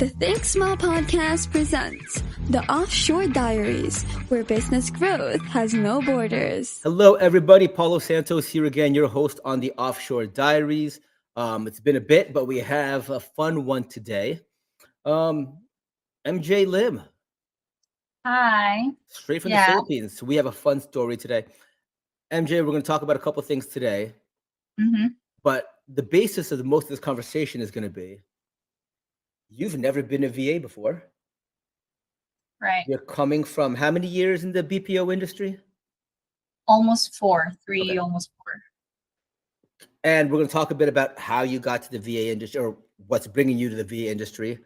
The Think Small podcast presents the Offshore Diaries, where business growth has no borders. Hello, everybody. Paulo Santos here again, your host on the Offshore Diaries. It's been a bit, but we have a fun one today. MJ Lim, Hi. straight from the Yeah. Philippines. So we have a fun story today. MJ, we're going to talk about a couple things today, Mm-hmm. but the basis of most of this conversation is going to be you've never been a VA before. Right. You're coming from how many years in the BPO industry? Almost four. Okay. Almost four. And we're going to talk a bit about how you got to the VA industry or what's bringing you to the VA industry.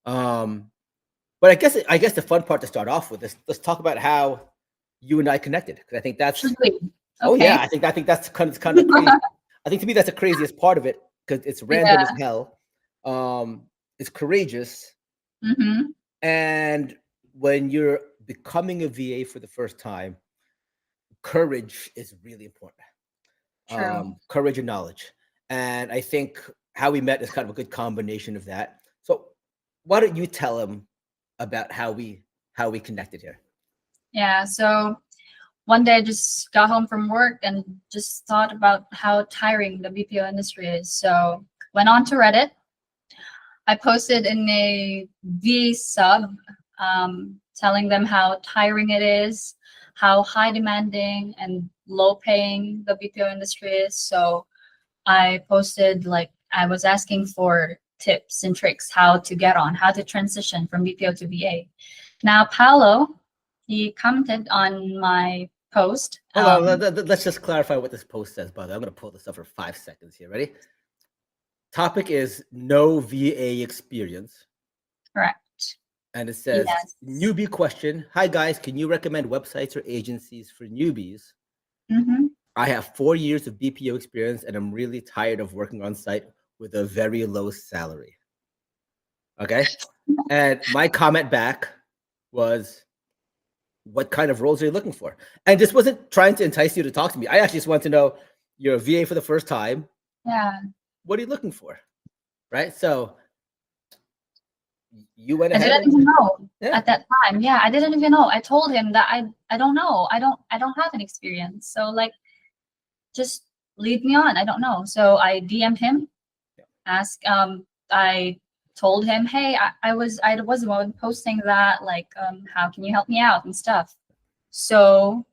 But I guess the fun part to start off with is let's talk about how you and I connected, because I think that's Truly. oh Okay. yeah, I think that's kind of crazy. I think to me that's the craziest part of it because it's random as hell. It's courageous, Mm-hmm. and when you're becoming a VA for the first time, courage is really important. True. Courage and knowledge. And I think how we met is kind of a good combination of that. So why don't you tell him about how we connected here? Yeah. So one day I just got home from work and just thought about how tiring the BPO industry is. So went on to Reddit. I posted in a VA sub, telling them how tiring it is, how high demanding and low paying the BPO industry is. So I posted, like, I was asking for tips and tricks, how to transition from BPO to VA. Now, Paulo, he commented on my post. Hold on, let's just clarify what this post says, by the way. I'm going to pull this up for 5 seconds here. Ready? Topic is no VA experience. Correct. And it says, Yes. newbie question. Hi, guys. Can you recommend websites or agencies for newbies? Mm-hmm. I have 4 years of BPO experience, and I'm really tired of working on site with a very low salary. Okay. And my comment back was, what kind of roles are you looking for? And this wasn't trying to entice you to talk to me. I actually just want to know, you're a VA for the first time. Yeah. What are you looking for? Right. So you went I ahead. didn't even know Yeah. at that time. Yeah, I didn't even know. I told him that I don't know. I don't have an experience. So, like, just lead me on. I don't know. So I DM'd him, I told him, hey, I was the one posting that, like, how can you help me out and stuff. So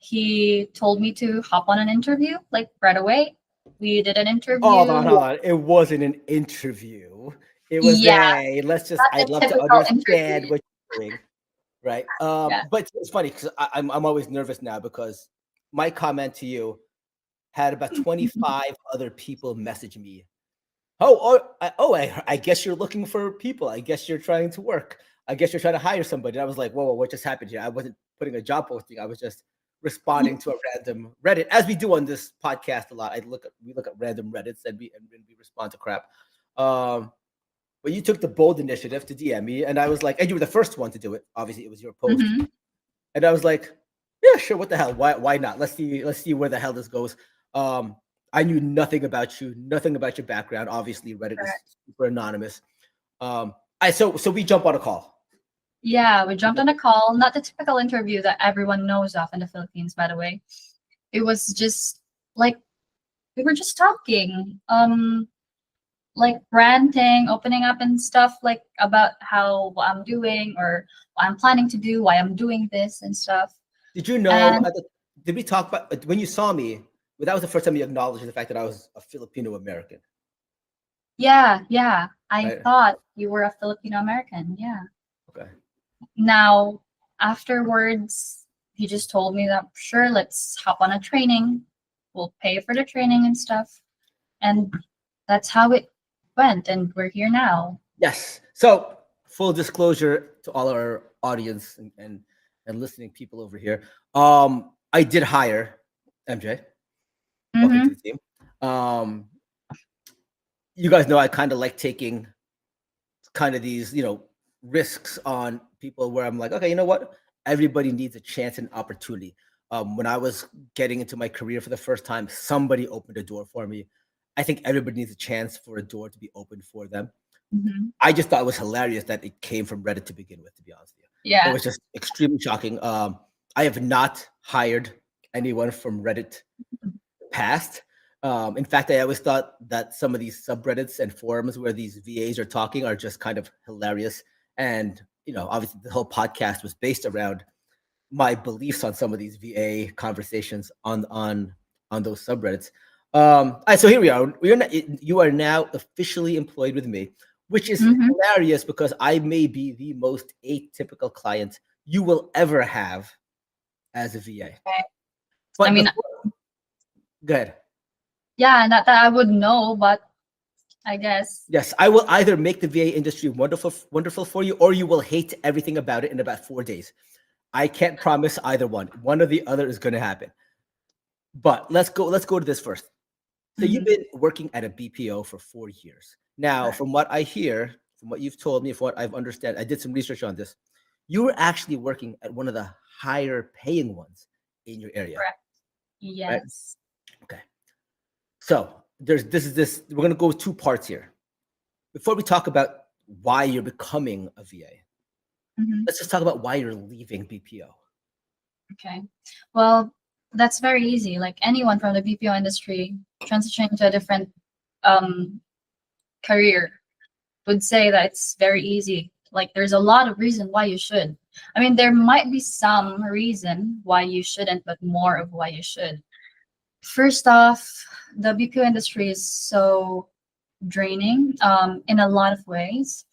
he told me to hop on an interview, like, right away. We did an interview. Hold on. It wasn't an interview. It was I'd love to understand what you're doing. Right. But it's funny because I'm always nervous now because my comment to you had about 25 other people message me. I guess you're looking for people. I guess you're trying to work. I guess you're trying to hire somebody. And I was like, whoa, what just happened here? I wasn't putting a job posting. I was just responding to a random Reddit, as we do on this podcast a lot. We look at random Reddits and we respond to crap. But you took the bold initiative to DM me, and I was like, and you were the first one to do it. Obviously, it was your post, and I was like, yeah, sure. What the hell? Why not? Let's see where the hell this goes. I knew nothing about you, nothing about your background. Obviously, Reddit is super anonymous. So we jump on a call. Yeah, we jumped on a call. Not the typical interview that everyone knows of in the Philippines, by the way. It was just like we were just talking, like ranting, opening up and stuff, like about what I'm doing or what I'm planning to do, why I'm doing this and stuff. Did you know? Did we talk about when you saw me? That was the first time you acknowledged the fact that I was a Filipino American. Yeah. I thought you were a Filipino American. Yeah. Okay. Now, afterwards, he just told me that, sure, let's hop on a training. We'll pay for the training and stuff. And that's how it went. And we're here now. Yes. So, full disclosure to all our audience and listening people over here. I did hire MJ. Welcome to the team. You guys know I kind of like taking kind of these, risks on people where I'm like, okay, you know what? Everybody needs a chance and opportunity. When I was getting into my career for the first time, somebody opened a door for me. I think everybody needs a chance for a door to be opened for them. I just thought it was hilarious that it came from Reddit to begin with, to be honest with you. It Yeah. was just extremely shocking. I have not hired anyone from Reddit past. In fact, I always thought that some of these subreddits and forums where these VAs are talking are just kind of hilarious. And, obviously the whole podcast was based around my beliefs on some of these VA conversations on those subreddits. All right, so here we are. You are now officially employed with me, which is Hmm. hilarious because I may be the most atypical client you will ever have as a VA. I But mean, go ahead. yeah, not that I would know, but I guess. Yes, I will either make the VA industry wonderful for you, or you will hate everything about it in about 4 days. I can't promise either one. One or the other is going to happen. But let's go to this first. So you've Mhm. been working at a BPO for 4 years. Now, Correct. from what I hear, from what you've told me, from what I've understand, I did some research on this. You were actually working at one of the higher paying ones in your area, Correct. right? Yes. Okay. So we're gonna go with two parts here. Before we talk about why you're becoming a VA, Hmm. let's just talk about why you're leaving BPO. Okay. Well, that's very easy. Like anyone from the BPO industry transitioning to a different um, career would say that it's very easy. Like there's a lot of reason why you should. I mean, there might be some reason why you shouldn't, but more of why you should. First off, the BPO industry is so draining in a lot of ways.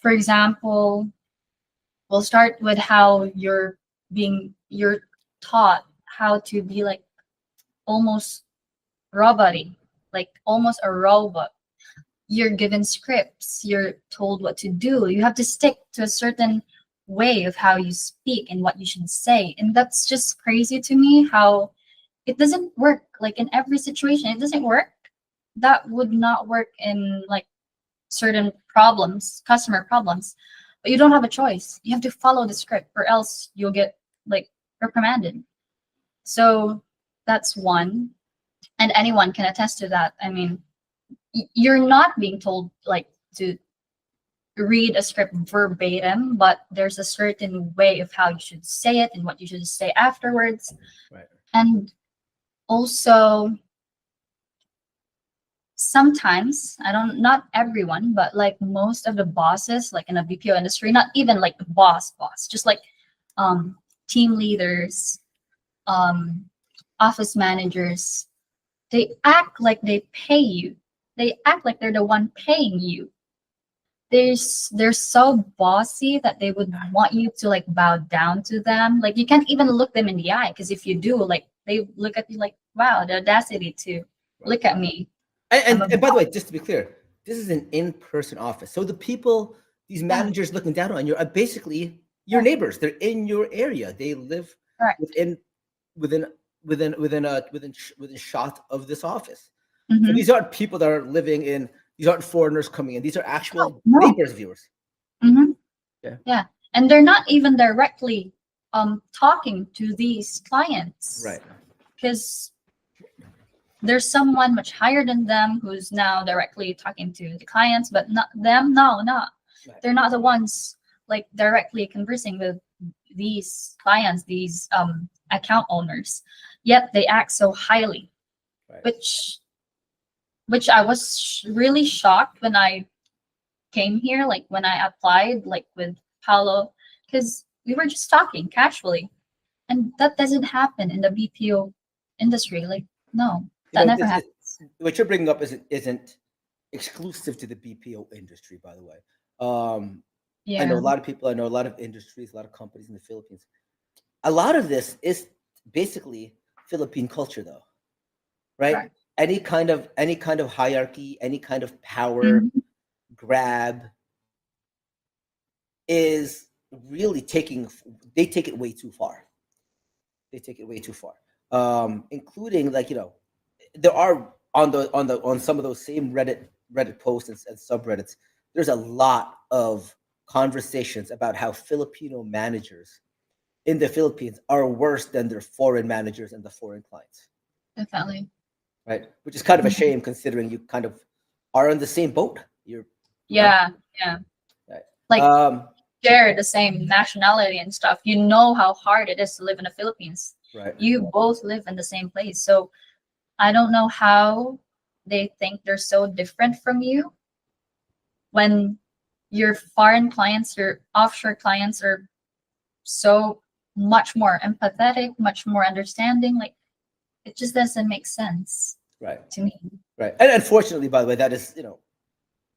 For example, we'll start with how you're taught how to be like almost robot like almost a robot. You're given scripts, you're told what to do, you have to stick to a certain way of how you speak and what you should say, and that's just crazy to me how it doesn't work like in every situation. It doesn't work. That would not work in like certain problems, customer problems, but you don't have a choice. You have to follow the script or else you'll get like reprimanded. So that's one, and anyone can attest to that. I mean, you're not being told like to read a script verbatim, but there's a certain way of how you should say it and what you should say afterwards. Right. And also sometimes, I don't, not everyone, but like most of the bosses like in a BPO industry, not even like the boss, just like um team leaders, um office managers, they act like they pay you. They act like they're the one paying you. They're so bossy that they would want you to like bow down to them. Like you can't even look them in the eye, because if you do, like they look at you like, wow, the audacity to Right. look at me. And, I'm a and, and by the way, just to be clear, this is an in-person office. So the people, these yeah, managers looking down on you are basically your yeah, neighbors. They're in your area. They live correct. within within within shot of this office. So Mm-hmm. these aren't people that are living in. These aren't foreigners coming in. These are No, actual no. neighbors, viewers. Mm-hmm. Yeah. Yeah, and they're not even directly talking to these clients, Right. because there's someone much higher than them who's now directly talking to the clients, but not them. No, not. Right. They're not the ones like directly conversing with these clients, these account owners. Yet they act so highly, Right. which I was really shocked when I came here, like when I applied, like with Paulo, because we were just talking casually, and that doesn't happen in the BPO industry. Like, no, You that know, never this is happens. what you're bringing up isn't exclusive to the BPO industry, by the way. I know Yeah, a lot of people. I know a lot of industries, a lot of companies in the Philippines. A lot of this is basically Philippine culture, though, right? correct. Any kind of hierarchy, any kind of power Mhm. grab is really taking. They take it way too far. They take it way too far, including like there are on some of those same Reddit posts and subreddits. There's a lot of conversations about how Filipino managers in the Philippines are worse than their foreign managers and the foreign clients, Definitely. right? Which is kind of a Mhm. shame considering you kind of are in the same boat. You're Yeah, yeah. Right. Like Um, share the same nationality and stuff. You know how hard it is to live in the Philippines. right. You both live in the same place. So I don't know how they think they're so different from you when your foreign clients, your offshore clients are so much more empathetic, much more understanding. Like it just doesn't make sense Right. to me. Right. And unfortunately, by the way, that is,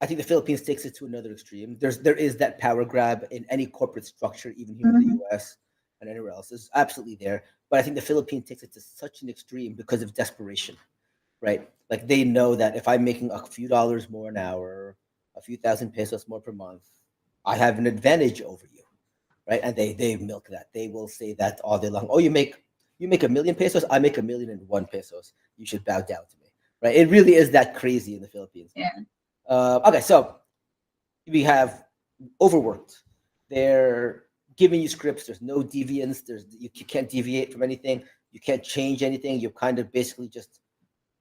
I think the Philippines takes it to another extreme. There is that power grab in any corporate structure, even here in the Mhm. US and anywhere else. Is absolutely there. But I think the Philippines takes it to such an extreme because of desperation, right? Like they know that if I'm making a few dollars more an hour, a few thousand pesos more per month, I have an advantage over you, right? And they milk that. They will say that all day long. Oh, you make 1,000,000 pesos, I make 1,000,001 pesos. You should bow down to me, right? It really is that crazy in the Philippines. Yeah. Okay, so we have overworked. They're giving you scripts. There's no deviance. You can't deviate from anything. You can't change anything. You're kind of basically just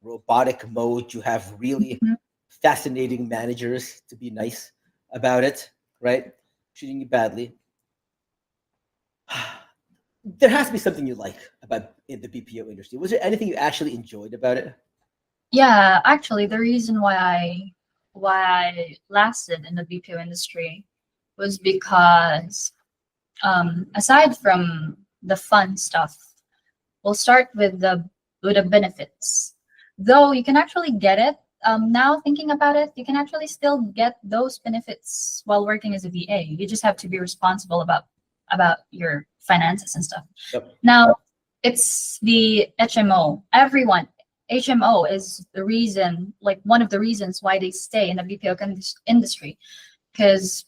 robotic mode. You have really Mhm. fascinating managers to be nice about it, right? Treating you badly. There has to be something you like about in the BPO industry. Was there anything you actually enjoyed about it? Yeah, actually, the reason why I lasted in the BPO industry was because aside from the fun stuff, we'll start with the benefits. Though you can actually get it now, thinking about it, you can actually still get those benefits while working as a VA. You just have to be responsible about your finances and stuff. Yep. Now, it's the HMO. Everyone, HMO is the reason, like one of the reasons why they stay in the BPO industry, because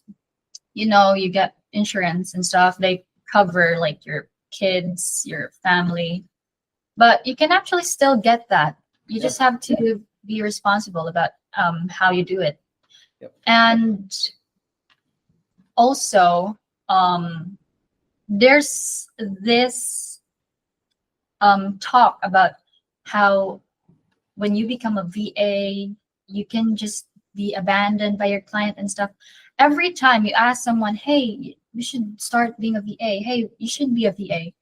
you get insurance and stuff. They cover like your kids, your family, but you can actually still get that. You Yeah. just have to be responsible about how you do it. Yep. And also, there's this talk about how when you become a VA, you can just be abandoned by your client and stuff. Every time you ask someone, hey, you should start being a VA, hey, you should be a VA,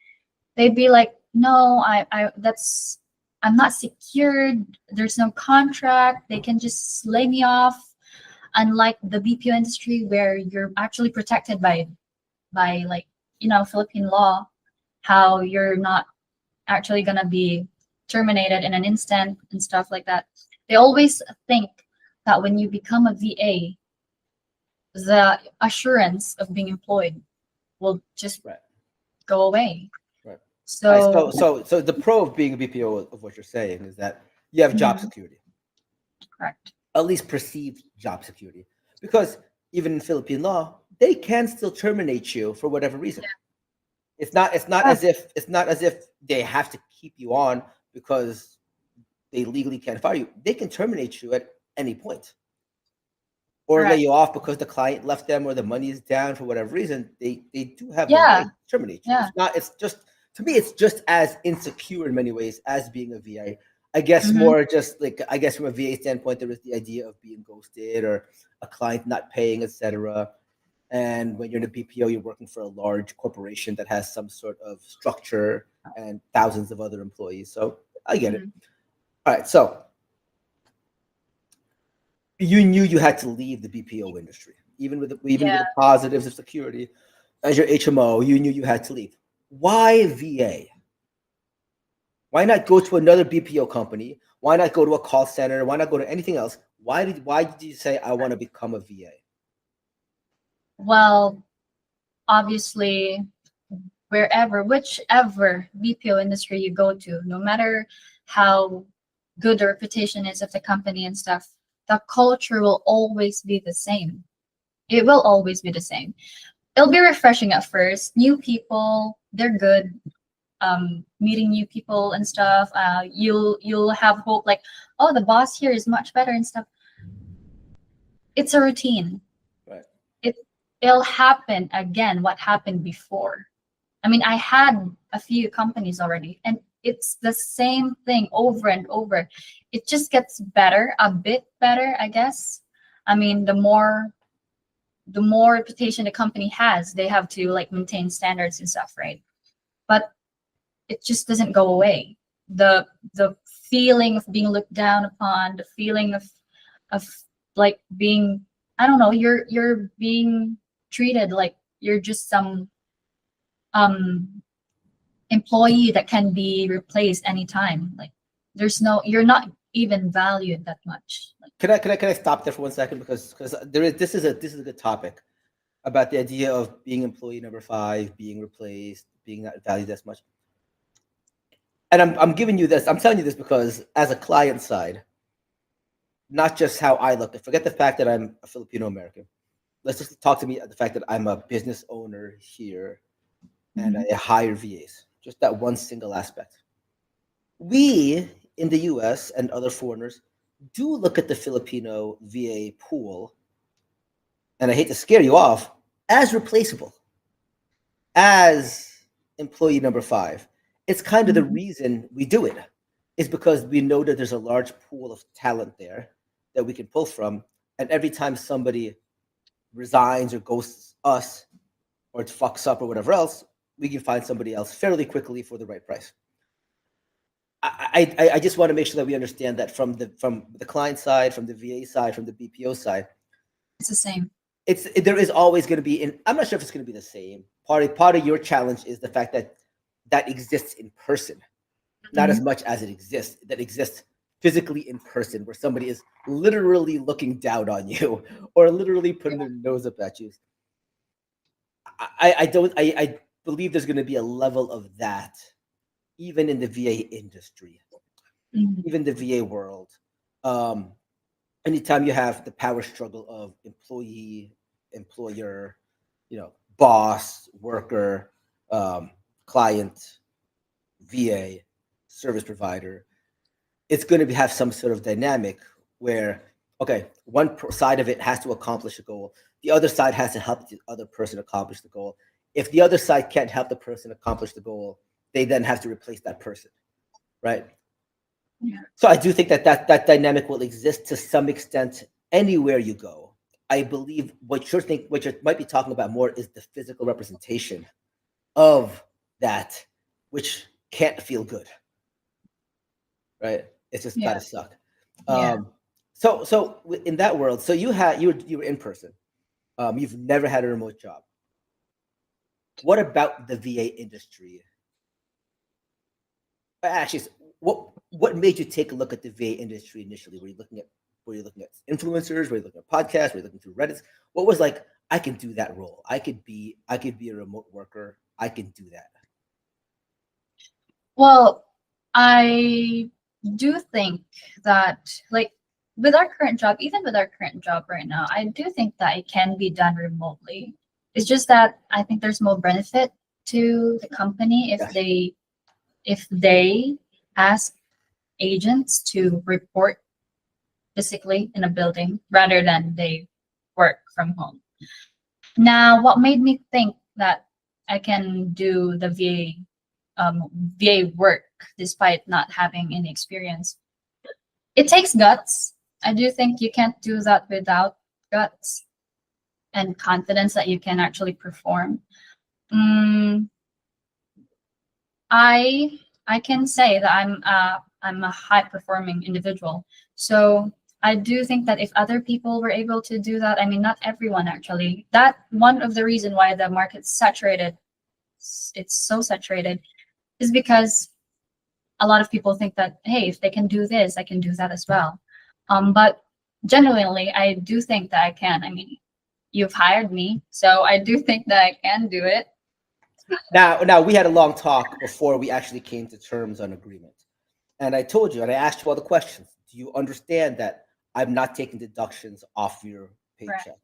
they'd be like, no, I'm not secured. There's no contract. They can just lay me off. Unlike the BPO industry where you're actually protected by like, Philippine law, how you're not actually gonna be terminated in an instant and stuff like that. They always think that when you become a VA, the assurance of being employed will just Right. go away. Right. All right. So, So, so the pro of being a BPO of what you're saying is that you have job mhm, security, correct. at least perceived job security, because even in Philippine law, they can still terminate you for whatever reason. It's not Yeah. as if they have to keep you on because they legally can't fire you. They can terminate you at any point or lay Correct. you off because the client left them or the money is down for whatever reason. They do have the right Yeah. to terminate you. Yeah. It's just to me, it's just as insecure in many ways as being a VA. I guess Hmm. more just like I guess from a VA standpoint, there is the idea of being ghosted or a client not paying, etc. And when you're in a BPO, you're working for a large corporation that has some sort of structure and thousands of other employees. So I get it. Hmm. All right. So you knew you had to leave the BPO industry, even with Yeah. the positives of security. As your HMO, you knew you had to leave. Why VA? Why not go to another BPO company? Why not go to a call center? Why not go to anything else? Why did you say I want to become a VA? Well, obviously, whichever BPO industry you go to, no matter how good the reputation is of the company and stuff, the culture will always be the same. It will always be the same. It'll be refreshing at first. New people, they're good. Meeting new people and stuff. You'll have hope like, oh, the boss here is much better and stuff. It's a routine. Right. It it'll happen again. What happened before? I mean, I had a few companies already, and it's the same thing over and over. It just gets better, a bit better, I guess. I mean, the more reputation the company has, they have to like maintain standards and stuff, right? But it just doesn't go away. The feeling of being looked down upon, the feeling of like being, I don't know, you're being treated like you're just some um employee that can be replaced anytime. Like there's no, you're not even valued that much. Like, Can I stop there for 1 second, because there is this is a good topic about the idea of being employee number five, being replaced, being not valued as much. And I'm giving you this. I'm telling you this because as a client side, not just how I look. Forget the fact that I'm a Filipino American. Let's just talk to me at the fact that I'm a business owner here and mhm, I hire VAs. Just that one single aspect. We in the US and other foreigners do look at the Filipino VA pool, and I hate to scare you off, as replaceable, as employee number five. It's kind of the mhm, reason we do it, is because we know that there's a large pool of talent there that we can pull from. And every time somebody resigns or ghosts us or it fucks up or whatever else, we can find somebody else fairly quickly for the right price. I just want to make sure that we understand that from the client side, from the VA side, from the BPO side, it's the same. there is always going to be. I'm not sure if it's going to be the same. Part of your challenge is the fact that that exists in person, not as Mhm. much as that exists physically in person, where somebody is literally looking down on you or literally putting their nose up at you. I don't I believe there's going to be a level of that even in the VA industry, Mhm. even the VA world. Um, Anytime you have the power struggle of employee, employer, boss, worker, um, client, VA, service provider, it's going to have some sort of dynamic where, okay, side of it has to accomplish a goal, the other side has to help the other person accomplish the goal. If the other side can't help the person accomplish the goal, they then have to replace that person, right? Yeah. So I do think that dynamic will exist to some extent anywhere you go. I believe what you might be talking about more is the physical representation of that, which can't feel good, right? It's just Yeah. gotta suck. Yeah. Um, in that world, so you were in person. You've never had a remote job. What about the VA industry? Actually, what made you take a look at the VA industry initially? Were you looking at influencers? Were you looking at podcasts? Were you looking through Reddit? What was like, I can do that role. I could be a remote worker. I can do that. Well, I do think that, like, with our current job, even with our current job right now, I do think that it can be done remotely. It's just that I think there's more benefit to the company if Yes. they ask agents to report physically in a building rather than they work from home. Now, what made me think that I can do the VA work despite not having any experience? It takes guts. I do think you can't do that without guts and confidence that you can actually perform. Mm, I I can say that I'm a high performing individual. So I do think that if other people were able to do that, I mean, not everyone actually. That one of the reason why the market's saturated, it's so saturated, is because a lot of people think that, hey, if they can do this, I can do that as well. But genuinely, I do think that I can. I mean, you've hired me, so I do think that I can do it. Now we had a long talk before we actually came to terms on agreement, and I told you, and I asked you all the questions. Do you understand that I'm not taking deductions off your Right. paycheck?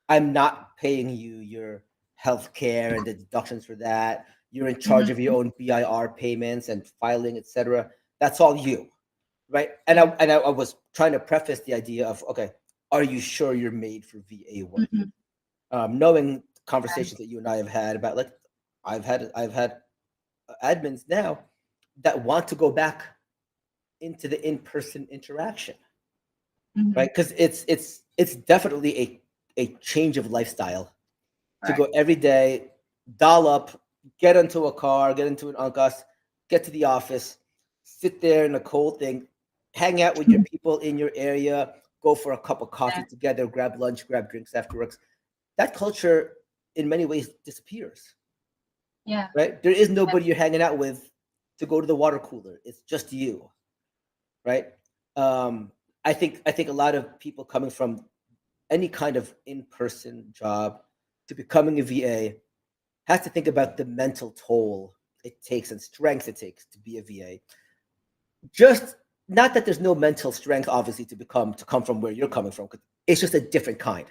I'm not paying you your health care and the deductions for that. You're in charge of your Mhm. own BIR payments and filing, etc. That's all you, right? And I Yeah. and I, I was trying to preface the idea of, okay, are you sure you're made for VA work? Mhm. Knowing conversations that you and I have had about, like, I've had admins now that want to go back into the in-person interaction, Mhm. right? Because it's definitely a change of lifestyle to Right. go every day, dial up, get into a car, get into an Uncas, get to the office, sit there in a cold thing, hang out with your people in your area, go for a cup of coffee Yeah. together, grab lunch, grab drinks afterwards. That culture, in many ways, disappears, Yeah. right? There is nobody you're hanging out with to go to the water cooler. It's just you, right? Um, I think a lot of people coming from any kind of in-person job to becoming a VA has to think about the mental toll it takes and strength it takes to be a VA. Just not that there's no mental strength, obviously, to come from where you're coming from. 'Cause it's just a different kind.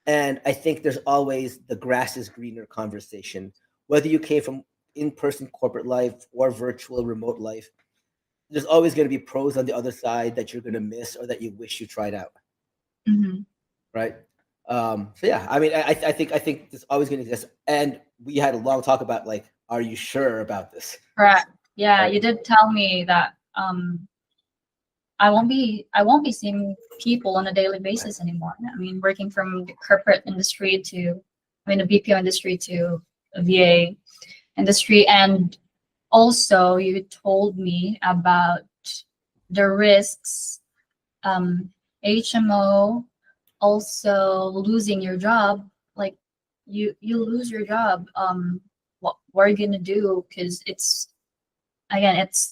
And I think there's always the grass is greener conversation, whether you came from in-person corporate life or virtual remote life. There's always going to be pros on the other side that you're going to miss or that you wish you tried out, Hmm. right? So yeah, I mean, I think there's always going to exist. And we had a long talk about like, are you sure about this? Correct. Yeah, Right? you did tell me that I won't be seeing people on a daily basis anymore. I mean, working from the corporate industry to, I mean, the BPO industry to a VA industry, and also you told me about the risks, um, HMO, also losing your job. Like you lose your job. What are you gonna do? Because it's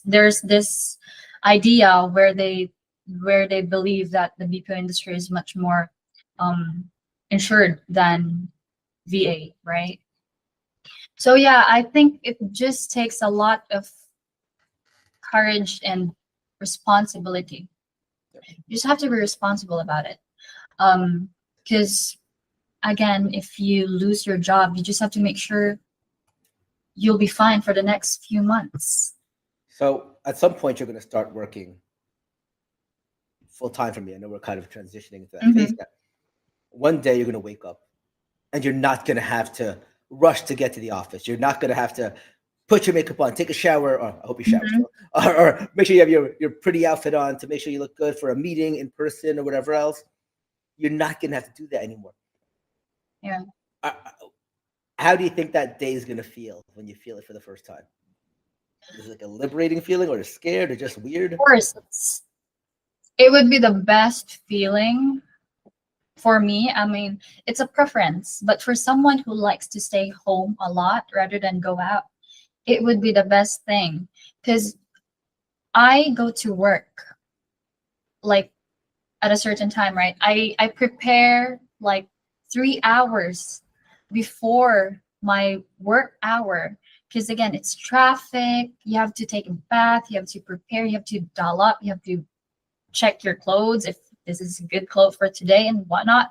there's this idea where they believe that the BPO industry is much more um insured than VA, right? So yeah, I think it just takes a lot of courage and responsibility. You just have to be responsible about it. Because again, if you lose your job, you just have to make sure you'll be fine for the next few months. So at some point, you're going to start working full time for me. I know we're kind of transitioning into that phase Mm-hmm. now. One day, you're going to wake up and you're not going to have to rush to get to the office. You're not going to have to put your makeup on, take a shower, or I hope you shower Mm-hmm. still, or make sure you have your pretty outfit on to make sure you look good for a meeting in person or whatever else. You're not going to have to do that anymore. Yeah. Uh, How do you think that day is going to feel when you feel it for the first time? Is it like a liberating feeling or scared or just Of weird? course, it would be the best feeling for me. I mean, it's a preference, but for someone who likes to stay home a lot rather than go out, it would be the best thing. Because I go to work like at a certain time, right? I prepare like 3 hours before my work hour. Because again, it's traffic. You have to take a bath. You have to prepare. You have to doll up. You have to check your clothes if this is a good clothes for today and whatnot.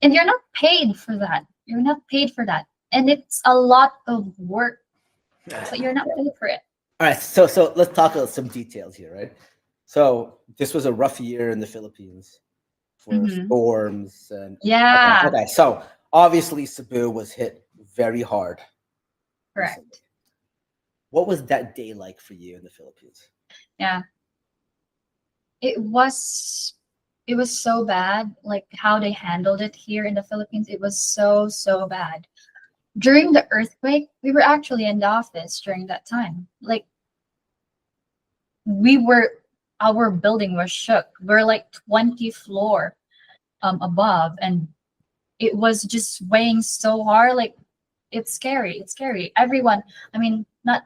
And you're not paid for that. You're not paid for that. And it's a lot of work, but you're not paid for it. All right, so let's talk about some details here, right? So this was a rough year in the Philippines for Hmm. storms and okay, Yeah, okay. So obviously Cebu was hit very hard recently. correct. What was that day like for you in the Philippines? Yeah. It was so bad, like how they handled it here in the Philippines. It was so bad. During the earthquake, we were actually in the office during that time. Like we were our building was shook. We're like 20 floor above, and it was just weighing so hard. Like it's scary. It's scary. Everyone, I mean, not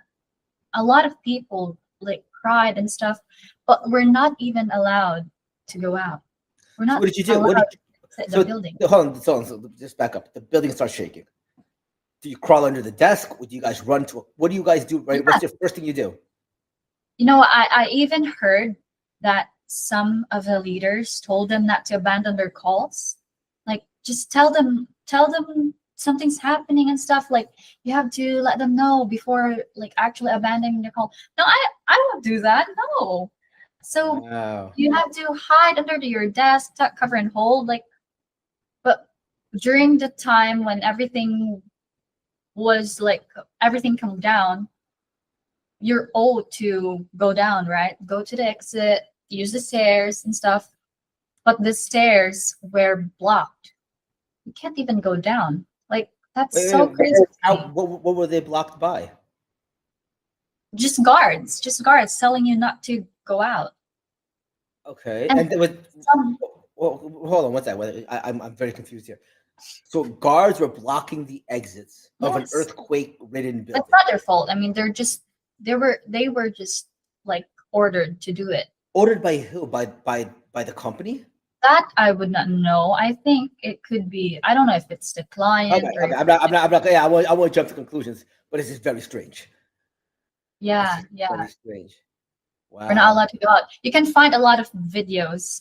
a lot of people like cried and stuff, but we're not even allowed to go out. We're So not what did you do? What allowed did to exit the so building. hold on, so just back up. The building starts shaking. Do you crawl under the desk? Or do you guys run to? What do you guys do? Right? Yeah. What's your first thing you do? I even heard that some of the leaders told them not to abandon their calls. Like just tell them something's happening and stuff. Like you have to let them know before like actually abandoning the call. No, I don't do that. No. So Wow. you have to hide under your desk, tuck, cover, and hold. Like, but during the time when everything calmed down, you're owed to go down, right? Go to the exit, use the stairs and stuff. but the stairs were blocked. You can't even go down. Like that's so Wait, crazy to how, me. what were they blocked by? Just guards telling you not to go out. Okay, And and there was. some, Well, hold on one second. I'm very confused here. So guards were blocking the exits of an yes, earthquake-ridden it's building. not their fault. I mean, they were just like ordered to do it. Ordered by who? By the company? That I would not know. I think it could be. I don't know if it's the Okay, client or okay. if I'm not. Yeah, I won't jump to conclusions, but this is very strange. This yeah, is yeah. very strange. We're not Wow. allowed to go out. You can find a lot of videos.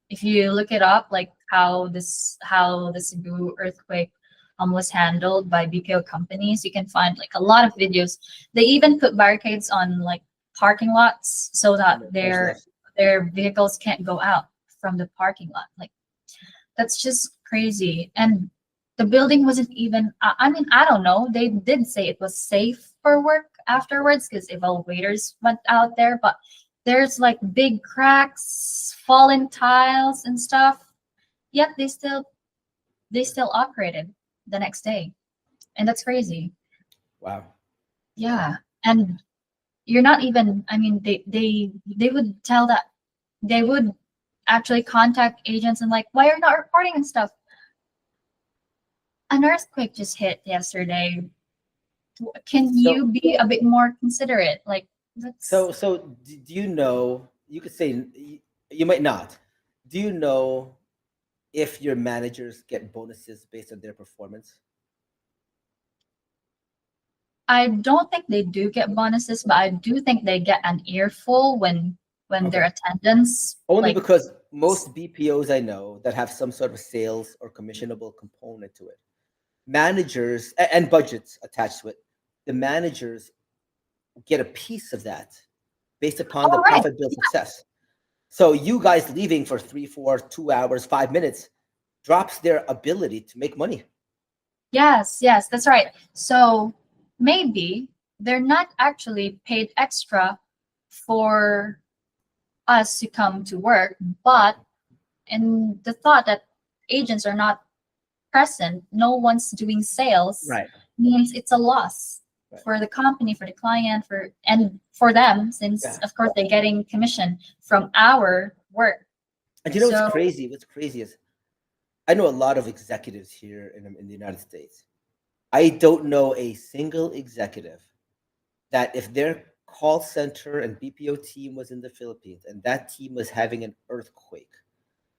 If you look it up, like how the Cebu earthquake was handled by BPO companies, you can find like a lot of videos. They even put barricades on like parking lots so Oh that my gosh, their vehicles can't go out from the parking lot. Like that's just crazy. And the building wasn't even, I mean, I don't know. They did say it was safe for work afterwards because evaluators went out there, but there's like big cracks, fallen tiles and stuff. Yet they still operated the next day. And that's crazy. wow. Wow. Yeah. And you're not even, I mean, they would tell that they would actually contact agents and like, why are you not reporting and stuff? An earthquake just hit yesterday. Can So, you be a bit more considerate? Like that's do you know? You could say you might not. Do you know if your managers get bonuses based on their performance? I don't think they do get bonuses, but I do think they get an earful when their Okay. attendance Only like because most BPOs I know that have some sort of sales or commissionable component to it, managers and budgets attached to it, the managers get a piece of that based upon the oh right. profit bill success. So you guys leaving for 3, 4, 2 hours, 5 minutes drops their ability to make money. Yes, yes, that's right. So maybe they're not actually paid extra for us to come to work, Right. but in the thought that agents are not present, no one's doing sales, Right. means it's a loss Right. for the company, for the client, for them, since Yeah. of course they're getting commission from our work. And you know what's So crazy? What's crazy is I know a lot of executives here in the United States. I don't know a single executive that if their call center and BPO team was in the Philippines and that team was having an earthquake,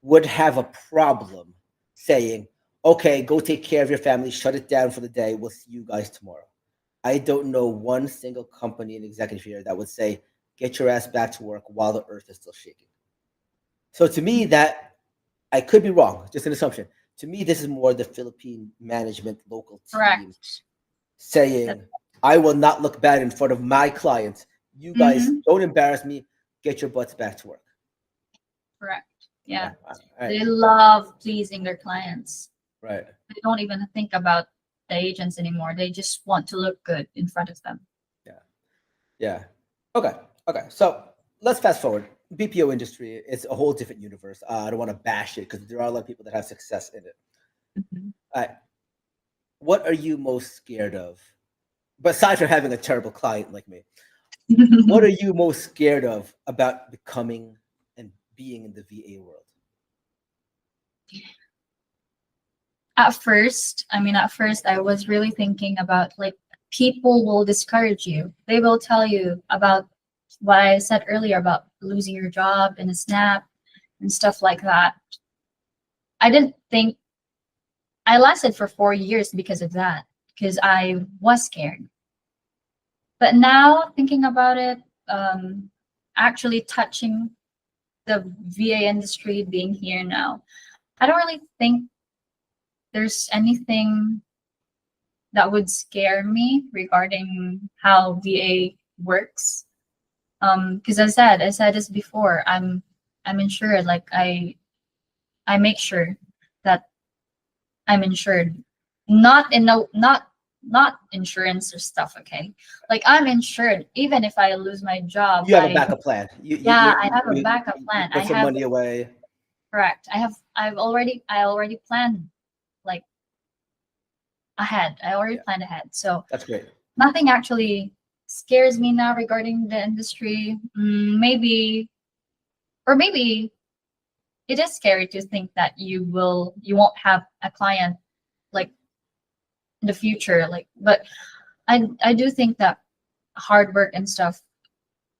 would have a problem saying, okay, go take care of your family, shut it down for the day. We'll see you guys tomorrow. I don't know one single company and executive here that would say, get your ass back to work while the earth is still shaking. So to me, that I could be wrong, just an assumption. To me, this is more the Philippine management local team correct. That's saying, I will not look bad in front of my clients. You guys mhm, don't embarrass me. Get your butts back to work. correct. Okay. Yeah. All right. They love pleasing their clients. Right. They don't even think about the agents anymore. They just want to look good in front of them. Yeah. Yeah. Okay. Okay. So let's fast forward. BPO industry is a whole different universe. I don't want to bash it because there are a lot of people that have success in it. Mhm. All right. What are you most scared of? But aside from having a terrible client like me, what are you most scared of about becoming and being in the VA world? At first, I was really thinking about like people will discourage you. They will tell you about what I said earlier about losing your job in a snap and stuff like that. I didn't think I lasted for 4 years because of that, because I was scared. But now thinking about it, um, actually touching the VA industry, being here now, I don't really think there's anything that would scare me regarding how VA works. Because I said this before, I'm insured. Like I make sure that I'm insured. Not in no not insurance or stuff, okay? Like I'm insured even if I lose my job. You have a I backup plan. Yeah, I have a backup You plan. I put some have money away. Correct. I already planned like ahead. I already Yeah, planned ahead. So that's great. nothing actually scares me now regarding the industry. Maybe, or maybe it is scary to think that you won't have a client like in the future. Like, but I do think that hard work and stuff,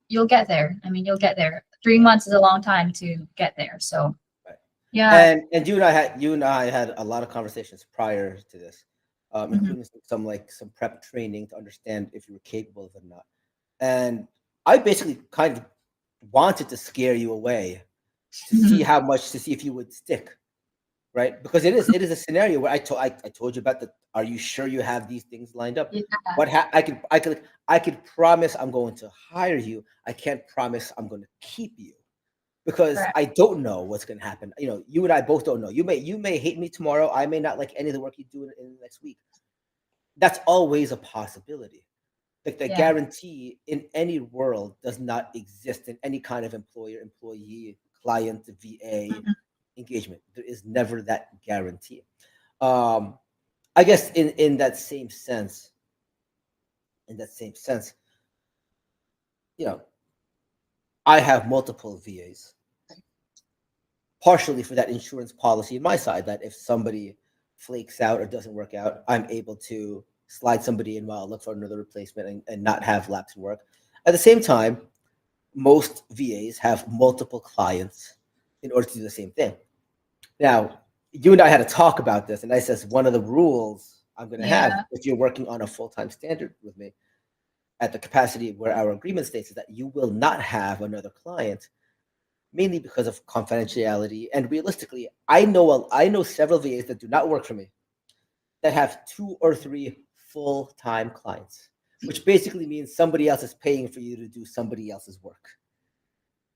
you'll get there. I mean, you'll get there. 3 months is a long time to get there. So Right. yeah. And you and I had a lot of conversations prior to this, Mhm. including some prep training to understand if you were capable of it or not. And I basically kind of wanted to scare you away to see Mhm. how much to see if you would stick, right? Because it is a scenario where I told you about the. Are you sure you have these things lined up? Yeah. I could promise I'm going to hire you. I can't promise I'm going to keep you because Correct. I don't know what's going to happen. You and I both don't know. You may hate me tomorrow. I may not like any of the work you do in the next week. That's always a possibility. Like the Yeah. guarantee in any world does not exist in any kind of employer, employee, client, VA Mhm. engagement. There is never that guarantee. Um, I guess in that same sense, you know, I have multiple VAs, partially for that insurance policy in my side that if somebody flakes out or doesn't work out, I'm able to slide somebody in while I look for another replacement and not have lapse in work. At the same time, most VAs have multiple clients in order to do the same thing. Now, you and I had a talk about this, and I says one of the rules I'm going to have Yeah. if you're working on a full time standard with me at the capacity where our agreement states is that you will not have another client, mainly because of confidentiality. And realistically, I know several VAs that do not work for me that have 2 or 3 full time clients, which basically means somebody else is paying for you to do somebody else's work,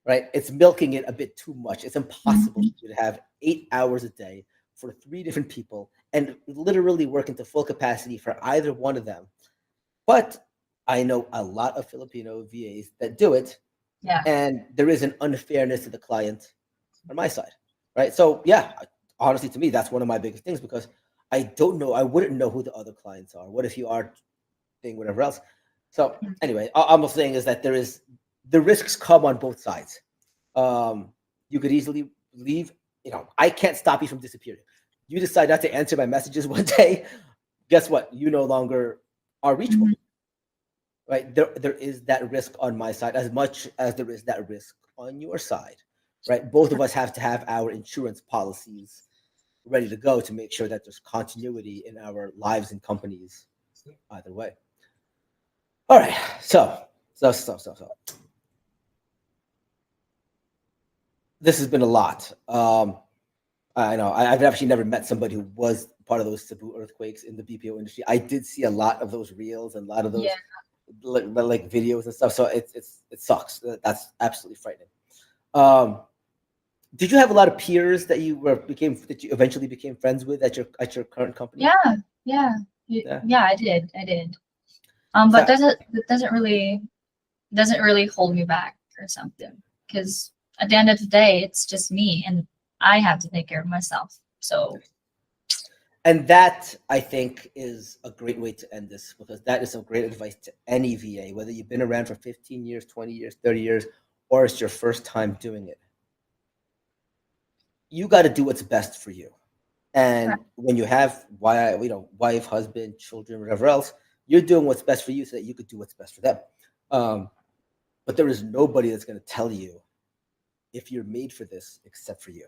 right? It's milking it a bit too much. It's impossible Mhm. for you to have 8 hours a day for 3 different people and literally work into full capacity for either one of them. But I know a lot of Filipino VAs that do it, Yeah. and there is an unfairness to the client on my side, right? So yeah, honestly, to me, that's one of my biggest things because I don't know, I wouldn't know who the other clients are. What if you are doing whatever else? So anyway, all I'm saying is that the risks come on both sides. Um, you could easily leave. I can't stop you from disappearing. You decide not to answer my messages one day. Guess what? You no longer are reachable, Mhm. right? There is that risk on my side as much as there is that risk on your side, right? Both of us have to have our insurance policies ready to go to make sure that there's continuity in our lives and companies either way. All right. So this has been a lot. I know I've actually never met somebody who was part of those Cebu earthquakes in the BPO industry. I did see a lot of those reels and a lot of Yeah. those like videos and stuff. So it sucks. That's absolutely frightening. Um, did you have a lot of peers that you eventually became friends with at your current company? Yeah. Yeah. Yeah. Yeah. I did. I did. But So doesn't really hold me back or yeah. something. Because at the end of the day, it's just me, and I have to take care of myself. So And that I think is a great way to end this because that is some great advice to any VA, whether you've been around for 15 years, 20 years, 30 years, or it's your first time doing it. You got to do what's best for you. And correct. when you have wife, husband, children, whatever else, you're doing what's best for you so that you could do what's best for them. Um, but there is nobody that's going to tell you if you're made for this except for you.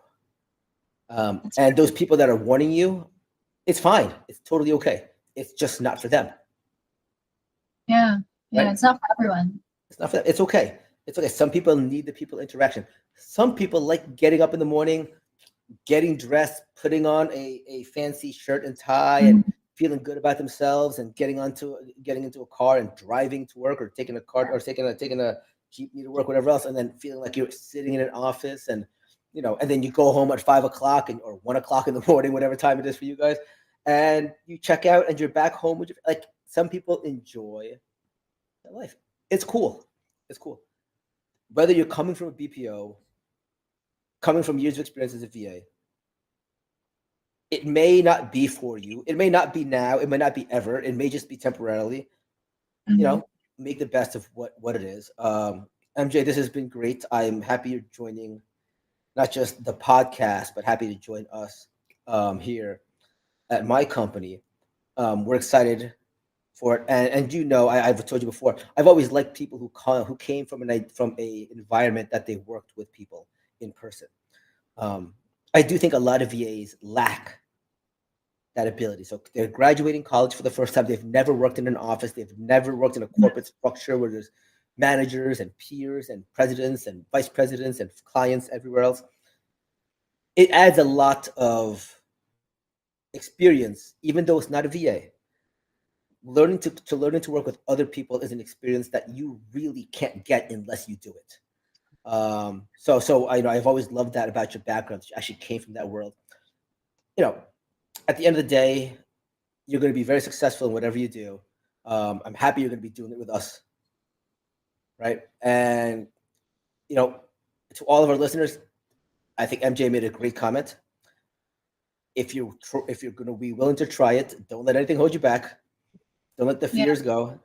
That's And right. those people that are warning you, it's fine. It's totally okay. It's just not for them, Yeah. Yeah. right? It's not for everyone. It's not for them. It's okay. It's okay. Some people need the people interaction. Some people like getting up in the morning, getting dressed, putting on a fancy shirt and tie, and Mhm. feeling good about themselves, and getting into a car and driving to work, or taking a car, or taking a jeepney to work, whatever else, and then feeling like you're sitting in an office, and then you go home at 5 o'clock or 1 o'clock in the morning, whatever time it is for you guys, and you check out and you're back home with like some people enjoy their life. It's cool. It's cool. Whether you're coming from a BPO, coming from years of experience as a VA, it may not be for you. It may not be now. It may not be ever. It may just be temporarily. Mhm. Make the best of what it is. MJ, this has been great. I'm happy you're joining not just the podcast, but happy to join us here at my company. We're excited for it, and I've told you before. I've always liked people who came from a environment that they worked with people in person. I do think a lot of VAs lack that ability. So they're graduating college for the first time. They've never worked in an office. They've never worked in a corporate structure where there's managers and peers and presidents and vice presidents and clients everywhere else. It adds a lot of experience, even though it's not a VA. Learning to work with other people is an experience that you really can't get unless you do it. So I've always loved that about your background. You actually came from that world. At the end of the day, you're going to be very successful in whatever you do. I'm happy you're going to be doing it with us, right? And to all of our listeners, I think MJ made a great comment. If you're going to be willing to try it, don't let anything hold you back. Don't let the fears go.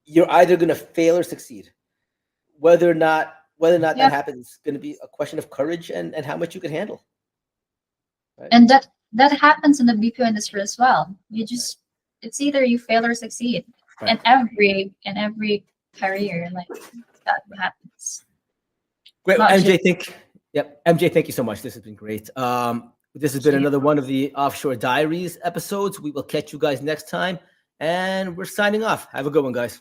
You're either going to fail or succeed. Whether or not that happens is going to be a question of courage and how much you can handle. Right? And that happens in the BPO industry as well. It's either you fail or succeed. Right. In every career, like that happens. Great, MJ. MJ, thank you so much. This has been great. This has been another one of the Offshore Diaries episodes. We will catch you guys next time, and we're signing off. Have a good one, guys.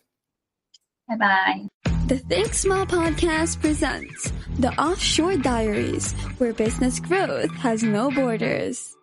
Bye-bye. The Think Small podcast presents the Offshore Diaries, where business growth has no borders.